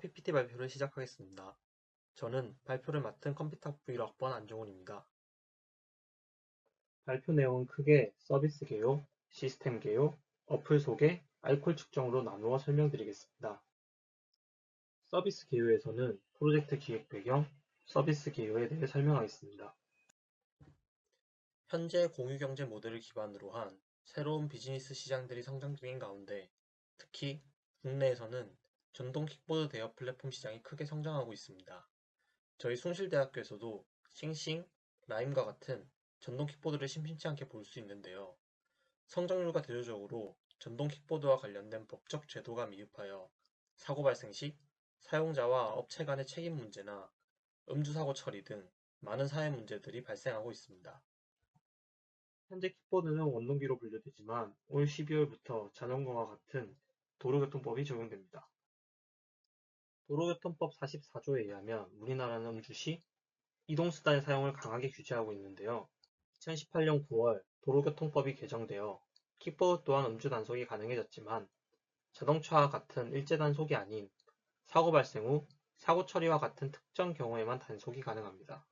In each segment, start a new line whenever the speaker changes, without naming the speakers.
PPT 발표를 시작하겠습니다. 저는 발표를 맡은 컴퓨터 학부 1학번 안종훈입니다. 발표 내용은 크게 서비스 개요, 시스템 개요, 어플 소개, 알콜 측정으로 나누어 설명드리겠습니다. 서비스 개요에서는 프로젝트 기획 배경, 서비스 개요에 대해 설명하겠습니다. 현재 공유경제 모델을 기반으로 한 새로운 비즈니스 시장들이 성장 중인 가운데 특히 국내에서는 전동 킥보드 대여 플랫폼 시장이 크게 성장하고 있습니다. 저희 숭실대학교에서도 싱싱, 라임과 같은 전동 킥보드를 심심치 않게 볼 수 있는데요. 성장률과 대조적으로 전동 킥보드와 관련된 법적 제도가 미흡하여 사고 발생 시 사용자와 업체 간의 책임 문제나 음주사고 처리 등 많은 사회 문제들이 발생하고 있습니다. 현재 킥보드는 원동기로 분류되지만 올 12월부터 자전거와 같은 도로교통법이 적용됩니다. 도로교통법 44조에 의하면 우리나라는 음주 시 이동수단의 사용을 강하게 규제하고 있는데요. 2018년 9월 도로교통법이 개정되어 킥보드 또한 음주 단속이 가능해졌지만 자동차와 같은 일제 단속이 아닌 사고 발생 후 사고 처리와 같은 특정 경우에만 단속이 가능합니다.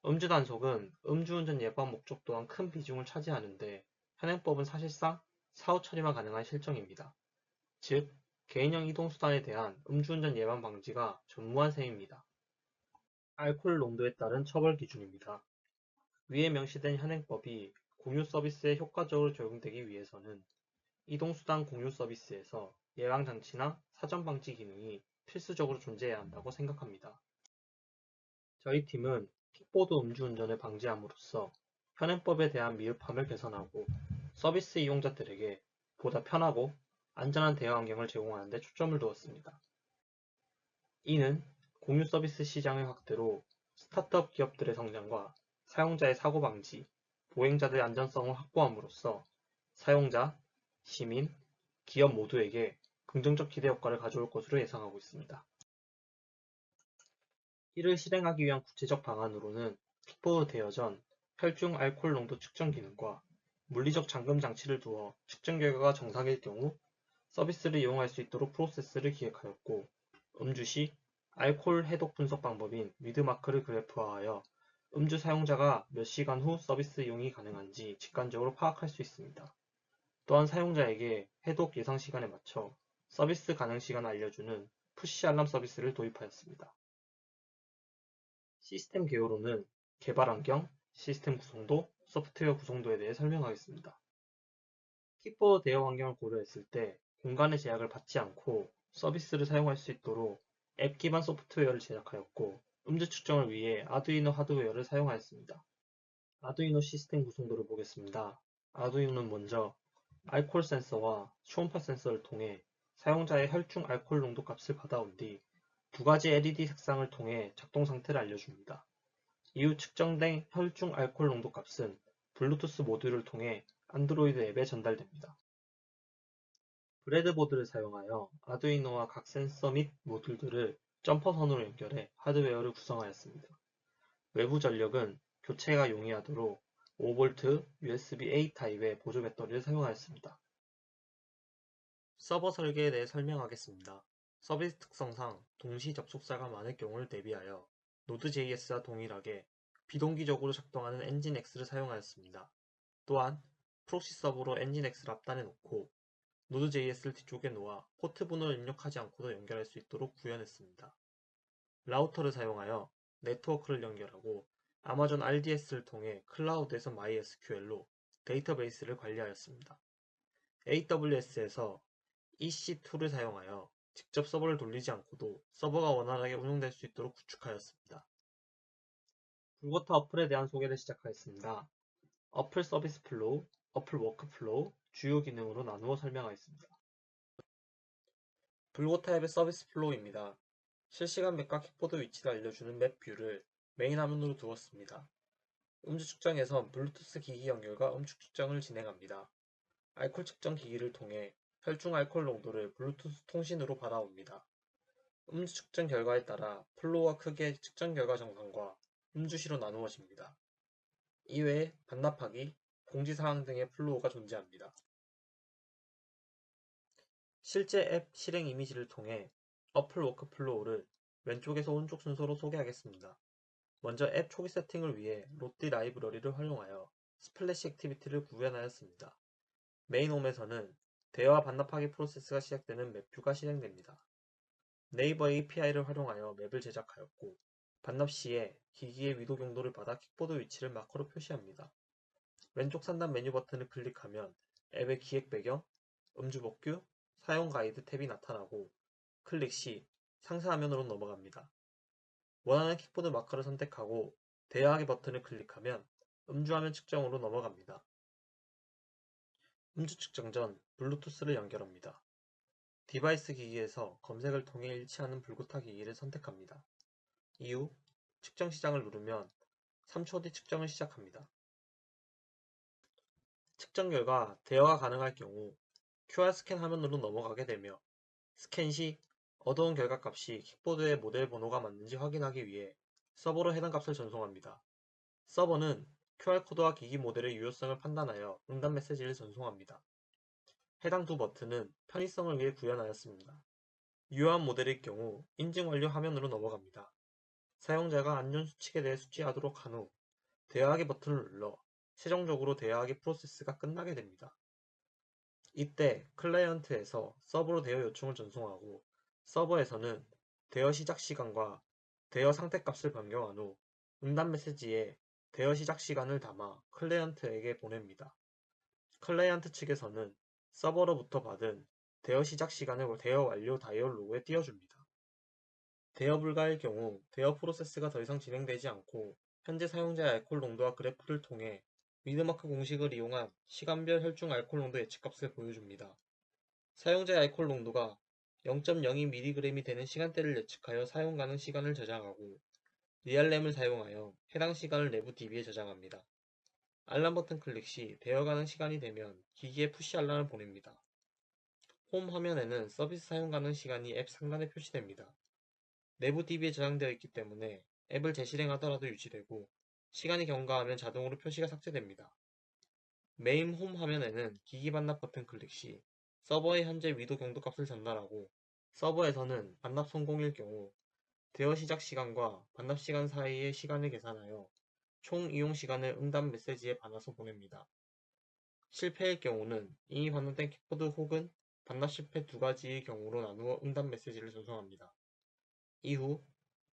음주 단속은 음주운전 예방 목적 또한 큰 비중을 차지하는데 현행법은 사실상 사후 처리만 가능한 실정입니다. 즉, 개인형 이동수단에 대한 음주운전 예방 방지가 전무한 셈입니다. 알코올 농도에 따른 처벌 기준입니다. 위에 명시된 현행법이 공유 서비스에 효과적으로 적용되기 위해서는 이동수단 공유 서비스에서 예방장치나 사전방지 기능이 필수적으로 존재해야 한다고 생각합니다. 저희 팀은 킥보드 음주운전을 방지함으로써 현행법에 대한 미흡함을 개선하고 서비스 이용자들에게 보다 편하고 안전한 대여 환경을 제공하는 데 초점을 두었습니다. 이는 공유 서비스 시장의 확대로 스타트업 기업들의 성장과 사용자의 사고 방지, 보행자들의 안전성을 확보함으로써 사용자, 시민, 기업 모두에게 긍정적 기대 효과를 가져올 것으로 예상하고 있습니다. 이를 실행하기 위한 구체적 방안으로는 킥보드 대여 전 혈중 알코올 농도 측정 기능과 물리적 잠금 장치를 두어 측정 결과가 정상일 경우 서비스를 이용할 수 있도록 프로세스를 기획하였고, 음주 시 알코올 해독 분석 방법인 위드마크를 그래프화하여 음주 사용자가 몇 시간 후 서비스 이용이 가능한지 직관적으로 파악할 수 있습니다. 또한 사용자에게 해독 예상 시간에 맞춰 서비스 가능 시간을 알려주는 푸시 알람 서비스를 도입하였습니다. 시스템 개요로는 개발 환경, 시스템 구성도, 소프트웨어 구성도에 대해 설명하겠습니다. 킥보드 대여 환경을 고려했을 때 공간의 제약을 받지 않고 서비스를 사용할 수 있도록 앱 기반 소프트웨어를 제작하였고, 음주 측정을 위해 아두이노 하드웨어를 사용하였습니다. 아두이노 시스템 구성도를 보겠습니다. 아두이노는 먼저 알코올 센서와 초음파 센서를 통해 사용자의 혈중 알코올 농도 값을 받아온 뒤 두 가지 LED 색상을 통해 작동 상태를 알려줍니다. 이후 측정된 혈중 알코올 농도 값은 블루투스 모듈을 통해 안드로이드 앱에 전달됩니다. 브레드보드를 사용하여 아두이노와 각 센서 및 모듈들을 점퍼선으로 연결해 하드웨어를 구성하였습니다. 외부 전력은 교체가 용이하도록 5V USB-A 타입의 보조 배터리를 사용하였습니다. 서버 설계에 대해 설명하겠습니다. 서비스 특성상 동시 접속자가 많을 경우를 대비하여 노드.js와 동일하게 비동기적으로 작동하는 엔진X를 사용하였습니다. 또한 프록시 서버로 엔진X를 앞단에 놓고 노드.js를 뒤쪽에 놓아 포트 번호를 입력하지 않고도 연결할 수 있도록 구현했습니다. 라우터를 사용하여 네트워크를 연결하고 아마존 RDS를 통해 클라우드에서 MySQL로 데이터베이스를 관리하였습니다. AWS에서 EC2를 사용하여 직접 서버를 돌리지 않고도 서버가 원활하게 운영될 수 있도록 구축하였습니다. 불거타 어플에 대한 소개를 시작하겠습니다. 어플 서비스 플로우, 어플 워크 플로우, 주요 기능으로 나누어 설명하겠습니다. 불거타 앱의 서비스 플로우입니다. 실시간 맵과 킥보드 위치를 알려주는 맵 뷰를 메인 화면으로 두었습니다. 음주 측정에선 블루투스 기기 연결과 음축 측정을 진행합니다. 알코올 측정 기기를 통해 혈중 알코올 농도를 블루투스 통신으로 받아옵니다. 음주 측정 결과에 따라 플로우와 크기의 측정 결과 정상과 음주시로 나누어집니다. 이외에 반납하기, 공지사항 등의 플로우가 존재합니다. 실제 앱 실행 이미지를 통해 어플 워크플로우를 왼쪽에서 오른쪽 순서로 소개하겠습니다. 먼저 앱 초기 세팅을 위해 롯디 라이브러리를 활용하여 스플래시 액티비티를 구현하였습니다. 메인 홈에서는 대화 반납하기 프로세스가 시작되는 맵뷰가 실행됩니다. 네이버 API를 활용하여 맵을 제작하였고, 반납 시에 기기의 위도 경도를 받아 킥보드 위치를 마커로 표시합니다. 왼쪽 상단 메뉴 버튼을 클릭하면 앱의 기획 배경, 음주 복규, 사용 가이드 탭이 나타나고, 클릭 시 상세 화면으로 넘어갑니다. 원하는 킥보드 마커를 선택하고 대화하기 버튼을 클릭하면 음주화면 측정으로 넘어갑니다. 음주 측정 전 블루투스를 연결합니다. 디바이스 기기에서 검색을 통해 일치하는 불구타 기기를 선택합니다. 이후 측정 시작을 누르면 3초 뒤 측정을 시작합니다. 측정 결과 대화가 가능할 경우 QR 스캔 화면으로 넘어가게 되며, 스캔 시 얻어온 결과값이 킥보드의 모델 번호가 맞는지 확인하기 위해 서버로 해당 값을 전송합니다. 서버는 QR코드와 기기 모델의 유효성을 판단하여 응답 메시지를 전송합니다. 해당 두 버튼은 편의성을 위해 구현하였습니다. 유효한 모델일 경우 인증 완료 화면으로 넘어갑니다. 사용자가 안전수칙에 대해 숙지하도록 한 후 대화하기 버튼을 눌러 최종적으로 대화하기 프로세스가 끝나게 됩니다. 이때 클라이언트에서 서버로 대화 요청을 전송하고, 서버에서는 대화 시작 시간과 대화 상태 값을 변경한 후 응답 메시지에 대화 시작 시간을 담아 클라이언트에게 보냅니다. 클라이언트 측에서는 서버로부터 받은 대화 시작 시간을 대화 완료 다이얼 로그에 띄워줍니다. 대화 불가일 경우 대화 프로세스가 더 이상 진행되지 않고, 현재 사용자의 알코올 농도와 그래프를 통해 미드마크 공식을 이용한 시간별 혈중 알코올 농도 예측값을 보여줍니다. 사용자의 알코올 농도가 0.02mg이 되는 시간대를 예측하여 사용 가능 시간을 저장하고, 리알램을 사용하여 해당 시간을 내부 DB에 저장합니다. 알람 버튼 클릭 시 대화 가능 시간이 되면 기기에 푸시 알람을 보냅니다. 홈 화면에는 서비스 사용 가능 시간이 앱 상단에 표시됩니다. 내부 DB에 저장되어 있기 때문에 앱을 재실행하더라도 유지되고, 시간이 경과하면 자동으로 표시가 삭제됩니다. 메인 홈 화면에는 기기 반납 버튼 클릭 시 서버의 현재 위도 경도 값을 전달하고, 서버에서는 반납 성공일 경우 대화 시작 시간과 반납 시간 사이의 시간을 계산하여 총 이용 시간을 응답 메시지에 반화서 보냅니다. 실패일 경우는 이미 반납된 킥보드 혹은 반납 실패 두 가지의 경우로 나누어 응답 메시지를 전송합니다. 이후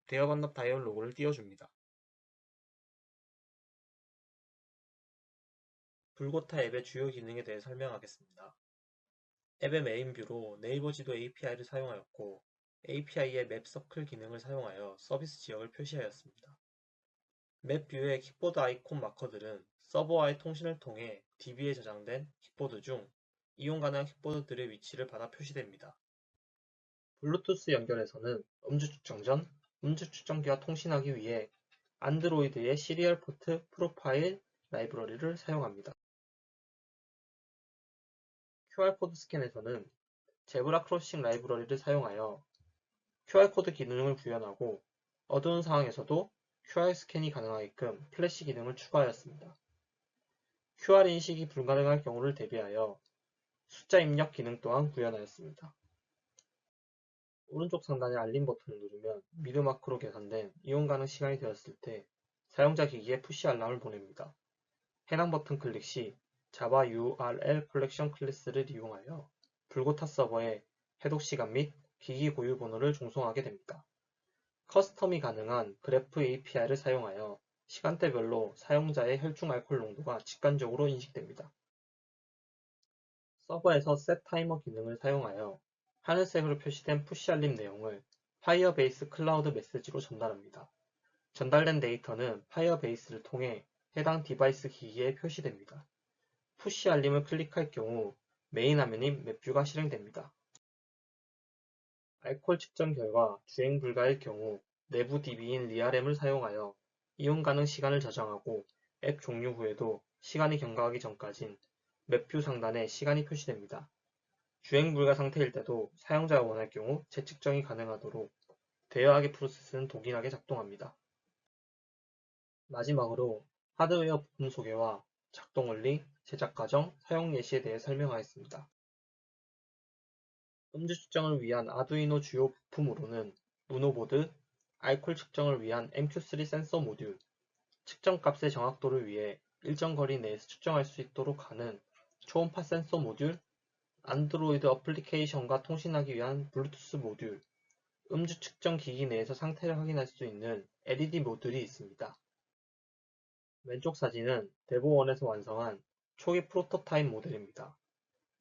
대화 반납 다이얼 로그를 띄워줍니다. 불고타 앱의 주요 기능에 대해 설명하겠습니다. 앱의 메인 뷰로 네이버 지도 API를 사용하였고, API의 맵 서클 기능을 사용하여 서비스 지역을 표시하였습니다. 맵 뷰의 킥보드 아이콘 마커들은 서버와의 통신을 통해 DB에 저장된 킥보드 중 이용 가능한 킥보드들의 위치를 받아 표시됩니다. 블루투스 연결에서는 음주 측정 전 음주 측정기와 통신하기 위해 안드로이드의 시리얼 포트 프로파일 라이브러리를 사용합니다. QR코드 스캔에서는 제브라 크로싱 라이브러리를 사용하여 QR코드 기능을 구현하고, 어두운 상황에서도 QR 스캔이 가능하게끔 플래시 기능을 추가하였습니다. QR 인식이 불가능할 경우를 대비하여 숫자 입력 기능 또한 구현하였습니다. 오른쪽 상단의 알림 버튼을 누르면 미드마크로 계산된 이용 가능 시간이 되었을 때 사용자 기기에 푸시 알람을 보냅니다. 해당 버튼 클릭 시 자바 URL 컬렉션 클래스를 이용하여 불고타 서버에 해독 시간 및 기기 고유 번호를 종송하게 됩니다. 커스텀이 가능한 그래프 API를 사용하여 시간대별로 사용자의 혈중 알코올 농도가 직관적으로 인식됩니다. 서버에서 셋 타이머 기능을 사용하여 하늘색으로 표시된 푸시 알림 내용을 파이어베이스 클라우드 메시지로 전달합니다. 전달된 데이터는 파이어베이스를 통해 해당 디바이스 기기에 표시됩니다. 푸시 알림을 클릭할 경우 메인 화면인 맵뷰가 실행됩니다. 알코올 측정 결과 주행 불가일 경우 내부 DB인 리알램을 사용하여 이용 가능 시간을 저장하고, 앱 종료 후에도 시간이 경과하기 전까진 맵뷰 상단에 시간이 표시됩니다. 주행 불가 상태일 때도 사용자가 원할 경우 재측정이 가능하도록 대여하기 프로세스는 동일하게 작동합니다. 마지막으로 하드웨어 부품 소개와 작동 원리, 제작 과정, 사용 예시에 대해 설명하겠습니다. 음주 측정을 위한 아두이노 주요 부품으로는 우노보드, 알코올 측정을 위한 MQ3 센서 모듈, 측정값의 정확도를 위해 일정 거리 내에서 측정할 수 있도록 하는 초음파 센서 모듈, 안드로이드 어플리케이션과 통신하기 위한 블루투스 모듈, 음주 측정 기기 내에서 상태를 확인할 수 있는 LED 모듈이 있습니다. 왼쪽 사진은 대보원에서 완성한 초기 프로토타입 모델입니다.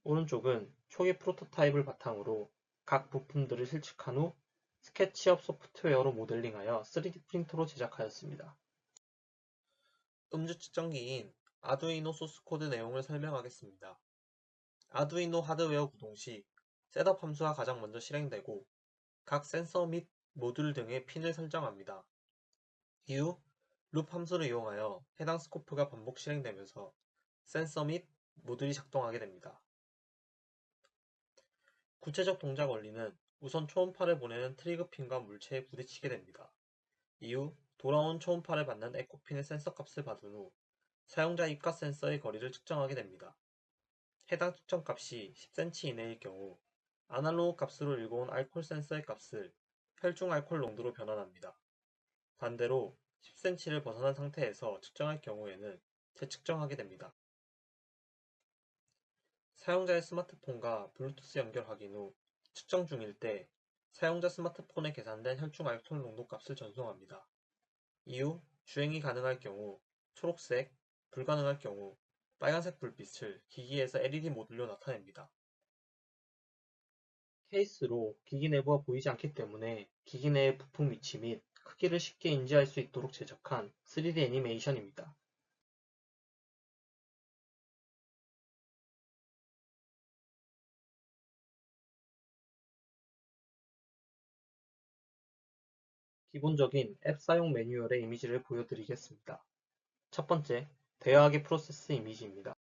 오른쪽은 초기 프로토타입을 바탕으로 각 부품들을 실측한 후 스케치업 소프트웨어로 모델링하여 3D 프린터로 제작하였습니다. 음주 측정기인 아두이노 소스 코드 내용을 설명하겠습니다. 아두이노 하드웨어 구동 시 셋업 함수가 가장 먼저 실행되고 각 센서 및 모듈 등의 핀을 설정합니다. 이후 룹 함수를 이용하여 해당 스코프가 반복 실행되면서 센서 및 모듈이 작동하게 됩니다. 구체적 동작 원리는 우선 초음파를 보내는 트리거 핀과 물체에 부딪히게 됩니다. 이후 돌아온 초음파를 받는 에코핀의 센서 값을 받은 후 사용자 입과 센서의 거리를 측정하게 됩니다. 해당 측정 값이 10cm 이내일 경우 아날로그 값으로 읽어온 알코올 센서의 값을 혈중 알코올 농도로 변환합니다. 반대로 10cm를 벗어난 상태에서 측정할 경우에는 재측정하게 됩니다. 사용자의 스마트폰과 블루투스 연결 확인 후 측정 중일 때 사용자 스마트폰에 계산된 혈중 알코올 농도 값을 전송합니다. 이후 주행이 가능할 경우 초록색, 불가능할 경우 빨간색 불빛을 기기에서 LED 모듈로 나타냅니다. 케이스로 기기 내부가 보이지 않기 때문에 기기 내의 부품 위치 및 크기를 쉽게 인지할 수 있도록 제작한 3D 애니메이션입니다. 기본적인 앱 사용 매뉴얼의 이미지를 보여드리겠습니다. 첫 번째, 대화하기 프로세스 이미지입니다.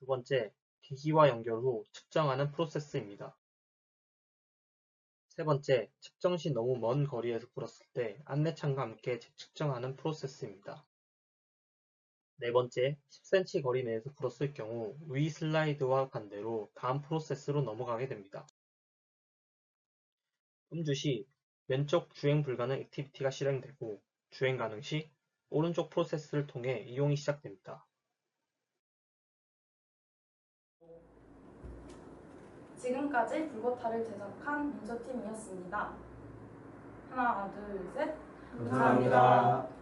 두 번째, 기기와 연결 후 측정하는 프로세스입니다. 세 번째, 측정 시 너무 먼 거리에서 불었을 때 안내창과 함께 재측정하는 프로세스입니다. 네 번째, 10cm 거리 내에서 불었을 경우 위 슬라이드와 반대로 다음 프로세스로 넘어가게 됩니다. 음주 시 왼쪽 주행 불가능 액티비티가 실행되고 주행 가능 시 오른쪽 프로세스를 통해 이용이 시작됩니다.
지금까지 불고타를 제작한 민서팀이었습니다. 하나, 둘, 셋.
감사합니다.